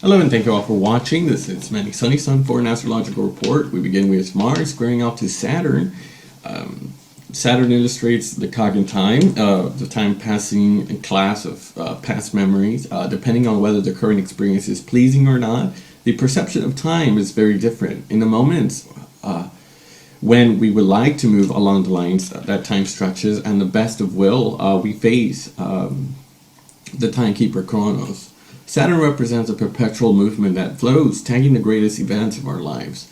Hello and thank you all for watching. This is Manny Sunny Sun for an astrological report. We begin with Mars squaring off to Saturn. Saturn illustrates the clock in time, the time passing in class of past memories. Depending on whether the current experience is pleasing or not, the perception of time is very different. In the moments when we would like to move along the lines that time stretches and the best of will, we face the timekeeper Chronos. Saturn represents a perpetual movement that flows, tagging the greatest events of our lives.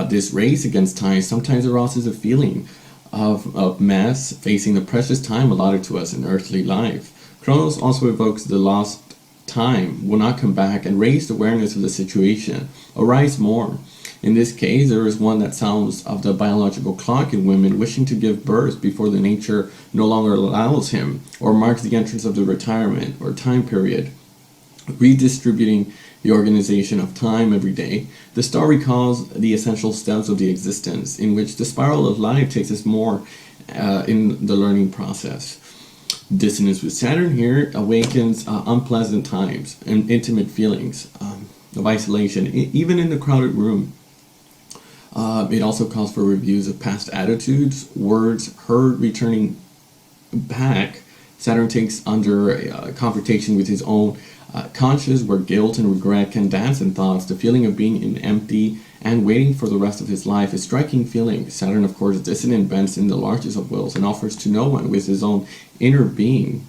This race against time sometimes arouses a feeling of mass facing the precious time allotted to us in earthly life. Chronos also evokes the lost time will not come back and raise the awareness of the situation, arise more. In this case, there is one that sounds of the biological clock in women wishing to give birth before the nature no longer allows him, or marks the entrance of the retirement or time period, redistributing the organization of time every day. The star recalls the essential steps of the existence, in which the spiral of life takes us more in the learning process. Dissonance with Saturn here awakens unpleasant times and intimate feelings of isolation, even in the crowded room. It also calls for reviews of past attitudes, words heard returning back. Saturn takes under a confrontation with his own conscious, where guilt and regret can dance in thoughts. The feeling of being in empty and waiting for the rest of his life is a striking feeling. Saturn, of course, dissonant bends in the largest of wills and offers to no one with his own inner being.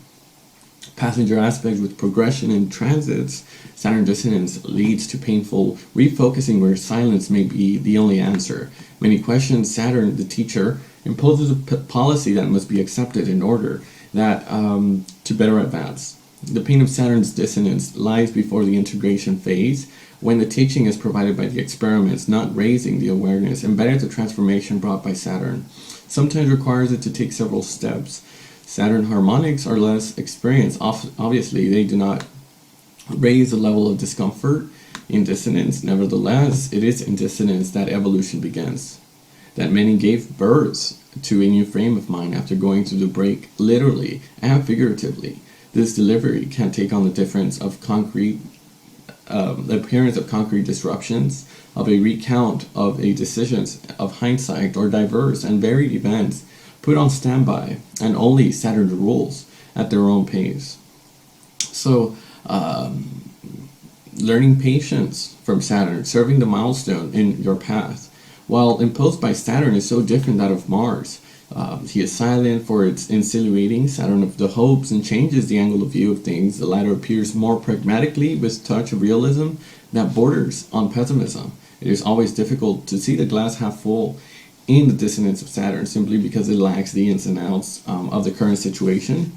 Passenger aspects with progression and transits. Saturn dissonance leads to painful refocusing, where silence may be the only answer. Many questions Saturn, the teacher, imposes a policy that must be accepted in order that to better advance. The pain of Saturn's dissonance lies before the integration phase, when the teaching is provided by the experiments, not raising the awareness embedded the transformation brought by Saturn. Sometimes requires it to take several steps. Saturn harmonics are less experienced. Obviously, they do not raise the level of discomfort in dissonance. Nevertheless, it is in dissonance that evolution begins, that many gave birth to a new frame of mind after going through the break, literally and figuratively. This delivery can take on the difference of concrete, the appearance of concrete disruptions, of a recount of a decisions, of hindsight, or diverse and varied events put on standby, and only Saturn rules at their own pace. So, learning patience from Saturn, serving the milestone in your path, while imposed by Saturn, is so different that of Mars. He is silent for its insinuating. Saturn of the hopes and changes the angle of view of things. The latter appears more pragmatically, with a touch of realism that borders on pessimism. It is always difficult to see the glass half full in the dissonance of Saturn, simply because it lacks the ins and outs of the current situation.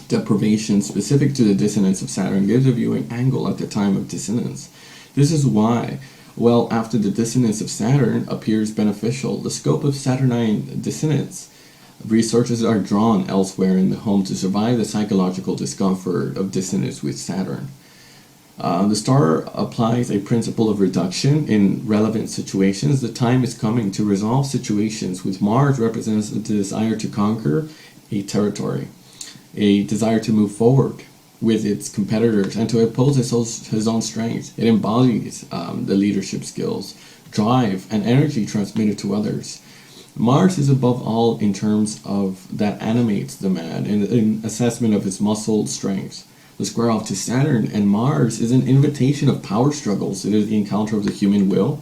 Deprivation specific to the dissonance of Saturn gives a viewing angle at the time of dissonance. This is why, well, after the dissonance of Saturn appears beneficial, the scope of Saturnine dissonance, resources are drawn elsewhere in the home to survive the psychological discomfort of dissonance with Saturn. The star applies a principle of reduction in relevant situations. The time is coming to resolve situations. With Mars represents a desire to conquer a territory, a desire to move forward with its competitors and to oppose his own strengths. It embodies the leadership skills, drive, and energy transmitted to others. Mars is above all in terms of that animates the man in assessment of his muscle strengths. The square off to Saturn and Mars is an invitation of power struggles. It is the encounter of the human will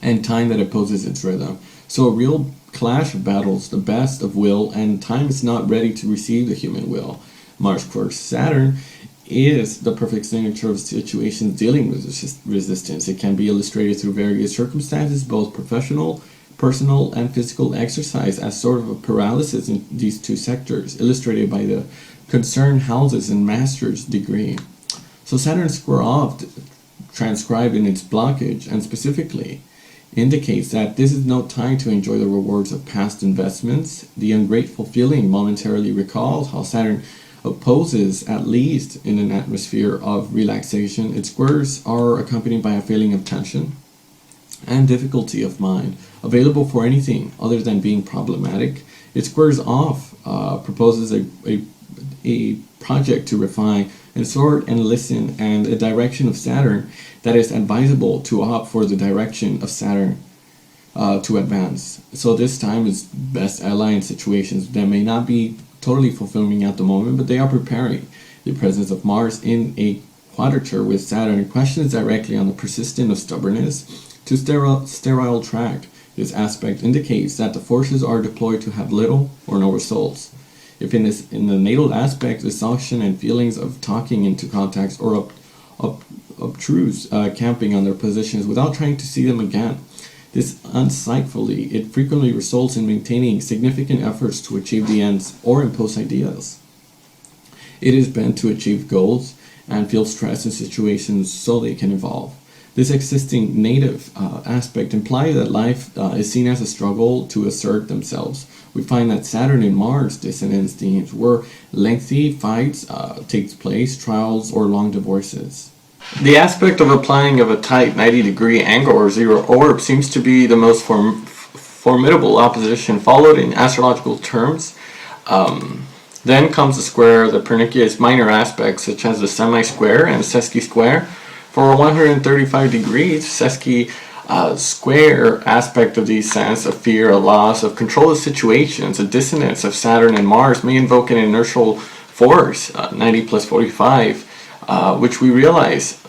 and time that opposes its rhythm. So a real clash of battles, the best of will, and time is not ready to receive the human will. Mars square Saturn is the perfect signature of situations dealing with resistance. It can be illustrated through various circumstances, both professional, personal, and physical exercise, as sort of a paralysis in these two sectors, illustrated by the concerned houses and master's degree. So Saturn square off, transcribed in its blockage, and specifically indicates that this is no time to enjoy the rewards of past investments. The ungrateful feeling momentarily recalls how Saturn opposes, at least in an atmosphere of relaxation. Its squares are accompanied by a feeling of tension and difficulty of mind, available for anything other than being problematic. It squares off proposes a project to refine and sort and listen, and a direction of Saturn that is advisable to opt for the direction of Saturn to advance. So this time is best ally in situations that may not be totally fulfilling at the moment, but they are preparing. The presence of Mars in a quadrature with Saturn questions directly on the persistence of stubbornness to sterile tract. This aspect indicates that the forces are deployed to have little or no results. If in the natal aspect, exhaustion and feelings of talking into contacts or obtruse camping on their positions without trying to see them again, this unsightfully, it frequently results in maintaining significant efforts to achieve the ends or impose ideas. It is bent to achieve goals and feel stress in situations so they can evolve. This existing native aspect implies that life is seen as a struggle to assert themselves. We find that Saturn and Mars dissonance themes where lengthy fights takes place, trials, or long divorces. The aspect of applying of a tight 90-degree angle or zero orb seems to be the most formidable opposition followed in astrological terms. Then comes the square, the pernicious minor aspects such as the semi-square and sesqui square. For 135 degrees, sesqui square aspect of the sense of fear, a loss of control of situations, a dissonance of Saturn and Mars may invoke an inertial force, 90 plus 45, which we realize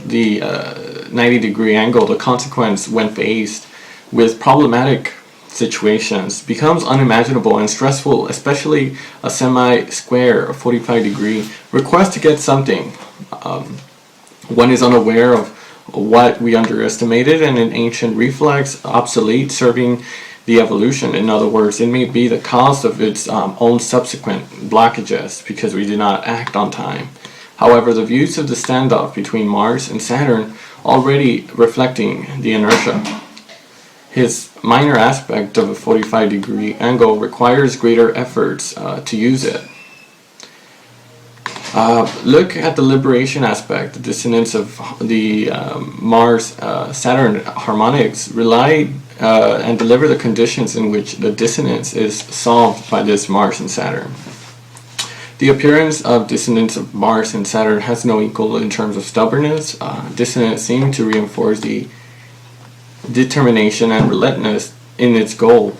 the 90-degree angle, the consequence when faced with problematic situations becomes unimaginable and stressful, especially a semi-square 45-degree request to get something. One is unaware of what we underestimated and an ancient reflex obsolete serving the evolution. In other words, it may be the cause of its own subsequent blockages because we did not act on time. However, the views of the standoff between Mars and Saturn already reflecting the inertia. His minor aspect of a 45-degree angle requires greater efforts to use it. Look at the liberation aspect. The dissonance of the Mars-Saturn harmonics rely and deliver the conditions in which the dissonance is solved by this Mars and Saturn. The appearance of dissonance of Mars and Saturn has no equal in terms of stubbornness. Dissonance seems to reinforce the determination and relentlessness in its goal.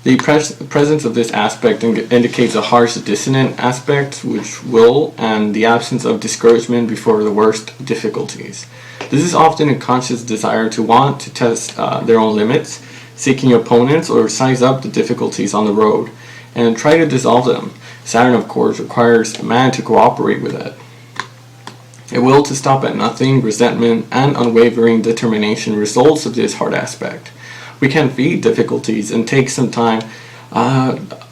The presence of this aspect indicates a harsh dissonant aspect, which will, and the absence of discouragement before the worst difficulties. This is often a conscious desire to want to test their own limits, seeking opponents or size up the difficulties on the road, and try to dissolve them. Saturn, of course, requires man to cooperate with it. A will to stop at nothing, resentment, and unwavering determination results of this hard aspect. We can feed difficulties and take some time,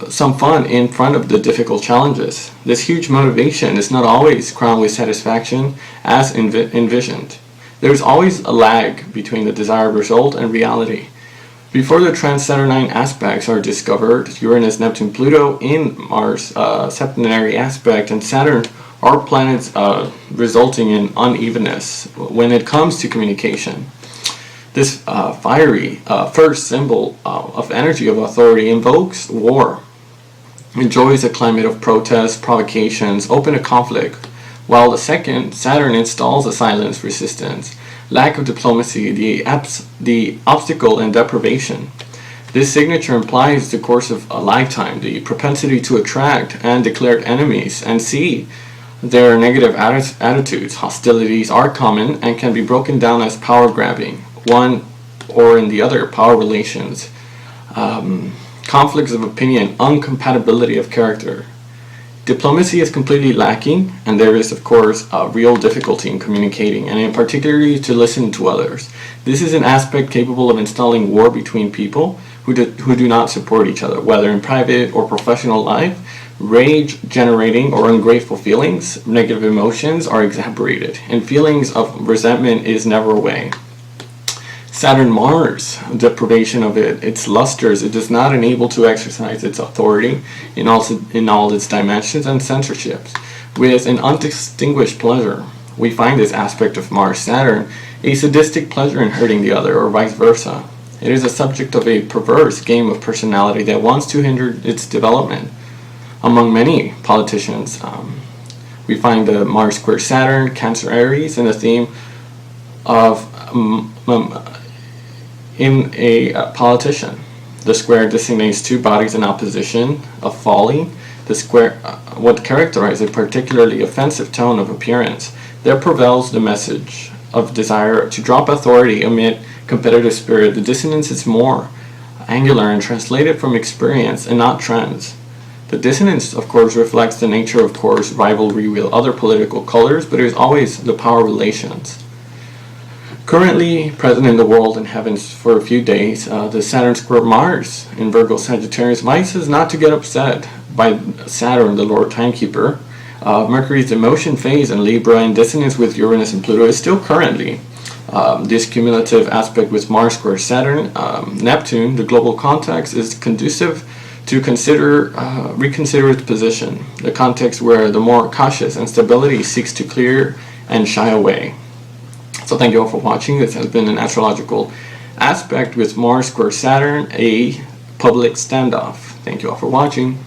some fun in front of the difficult challenges. This huge motivation is not always crowned with satisfaction as envisioned. There is always a lag between the desired result and reality. Before the trans-Saturnine aspects are discovered, Uranus, Neptune, Pluto in Mars septenary aspect and Saturn are planets resulting in unevenness when it comes to communication. This fiery first symbol of energy of authority invokes war, enjoys a climate of protest, provocations, open a conflict, while the second, Saturn, installs a silence resistance, lack of diplomacy, the obstacle and deprivation. This signature implies the course of a lifetime, the propensity to attract and declare enemies and see their negative attitudes. Hostilities are common and can be broken down as power grabbing, one or in the other, power relations, conflicts of opinion, incompatibility of character. Diplomacy is completely lacking, and there is, of course, a real difficulty in communicating, and in particular to listen to others. This is an aspect capable of installing war between people who do not support each other, whether in private or professional life. Rage generating or ungrateful feelings, negative emotions are exacerbated, and feelings of resentment is never away. Saturn Mars, deprivation of its lusters, it does not enable to exercise its authority in all its dimensions and censorships. With an undistinguished pleasure, we find this aspect of Mars-Saturn a sadistic pleasure in hurting the other, or vice versa. It is a subject of a perverse game of personality that wants to hinder its development. Among many politicians, we find the Mars square Saturn, Cancer Aries, and the theme of in a politician. The square designates two bodies in opposition of folly. The square would characterize a particularly offensive tone of appearance. There prevails the message of desire to drop authority amid competitive spirit. The dissonance is more angular and translated from experience and not trends. The dissonance, of course, reflects the nature of course rivalry with other political colors, but it is always the power relations. Currently present in the world and heavens for a few days, the Saturn square Mars in Virgo Sagittarius invites us not to get upset by Saturn, the Lord Timekeeper. Mercury's emotion phase in Libra in dissonance with Uranus and Pluto is still currently. This cumulative aspect with Mars square Saturn, Neptune, the global context, is conducive to reconsider its position, the context where the more cautious and stability seeks to clear and shy away. So thank you all for watching. This has been an astrological aspect with Mars square Saturn, a public standoff. Thank you all for watching.